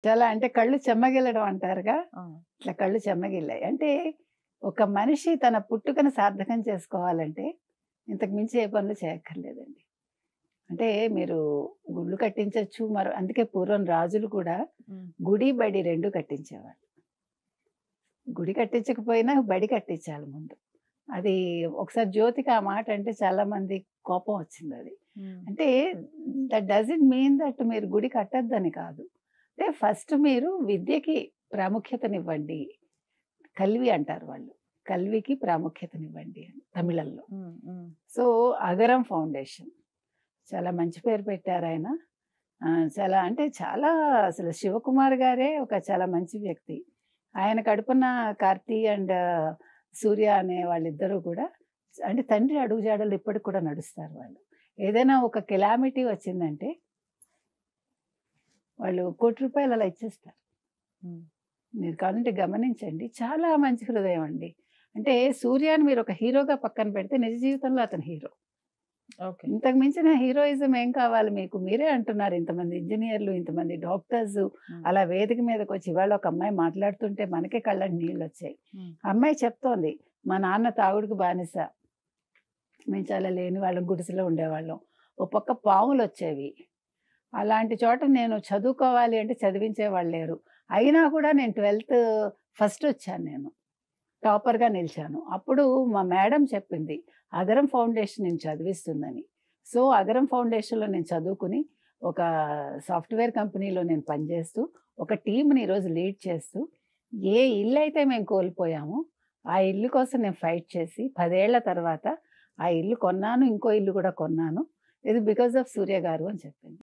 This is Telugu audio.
చాలా అంటే కళ్ళు చెమ్మగిల్లడం అంటారుగా, ఆ! ఇట్లా కళ్ళు చెమ్మగిల్లాయి. అంటే ఒక మనిషి తన పుట్టుకను సార్థకం చేసుకోవాలంటే ఇంతకు మించి ఏ పనులు చేయక్కర్లేదండి. అంటే మీరు గుళ్ళు కట్టించొచ్చు. అందుకే పూర్వం రాజులు కూడా హ్మ్. గుడి, బడి 2 కట్టించేవాళ్ళు. గుడి కట్టించకపోయినా బడి కట్టించాలి ముందు. అది ఒకసారి జ్యోతికి ఆ మాట అంటే చాలా మంది కోపం వచ్చిందది. హ్మ్. అంటే దట్ డజంట్ మీన్ దట్ మీరు గుడి కట్టొద్దని కాదు. అంటే ఫస్ట్ మీరు విద్యకి ప్రాముఖ్యతనివ్వండి. కల్వి అంటారు వాళ్ళు. కల్వికి ప్రాముఖ్యతనివ్వండి అని తమిళంలో. హ్మ్. హ్మ్. సో, అగరం ఫౌండేషన్ చాలా మంచి పేరు పెట్టారాయన. చాలా అంటే చాలా అసలు శివకుమార్ గారే ఒక చాలా మంచి వ్యక్తి. ఆయన కడుపున కార్తీ అండ్ సూర్య అనే వాళ్ళిద్దరూ కూడా అంటే తండ్రి అడుగుజాడలు ఇప్పటికి కూడా నడుస్తారు వాళ్ళు. ఏదైనా ఒక కెలామిటీ వచ్చిందంటే వాళ్ళు ₹1,00,00,000 అలా ఇచ్చేస్తారు. హ్మ్. మీరు కావాలంటే గమనించండి. చాలా మంచి హృదయం అండి. అంటే సూర్యాని మీరు ఒక హీరోగా పక్కన పెడితే నిజ జీవితంలో అతను హీరో. ఓకే. ఇంతకు మించిన హీరోయిజం ఏం కావాలి మీకు? మీరే అంటున్నారు ఇంతమంది ఇంజినీర్లు, ఇంతమంది డాక్టర్సు హ్మ్. అలా వేదిక మీదకొచ్చి ఇవాళ ఒక అమ్మాయి మాట్లాడుతుంటే మనకే కళ్ళకి నీళ్ళొచ్చాయి. హ్మ్. అమ్మాయి చెప్తోంది, "మా నాన్న తాగుడుకి బానిస. మేము చాలా లేని వాళ్ళం. గుడిసెలో ఉండేవాళ్ళం. ఓ పక్క పాములొచ్చేవి. అలాంటి చోట నేను చదువుకోవాలి అంటే చదివించేవాళ్ళు లేరు. అయినా కూడా నేను 12థ్ ఫస్టొచ్చాను నేను. టాపర్‌గా నిలిచాను. అప్పుడు మా మేడం చెప్పింది, "అగరం ఫౌండేషన్ నిన్ను చదివిస్తుందని." సో, అగరం ఫౌండేషన్‌లో నేను చదువుకుని, ఒక సాఫ్ట్‌వేర్ కంపెనీలో నేను పనిచేస్తూ, ఒక టీమ్‌ని ఈరోజు లీడ్ చేస్తూ, ఏ ఇల్లయితే మేము కోల్పోయామో, ఆ ఇల్లు కోసం నేను ఫైట్ చేసి 10 ఏళ్ల తర్వాత ఆ ఇల్లు కొన్నాను. ఇంకో ఇల్లు కూడా కొన్నాను. ఇది బికాస్ ఆఫ్ సూర్య గారు అని చెప్పారు.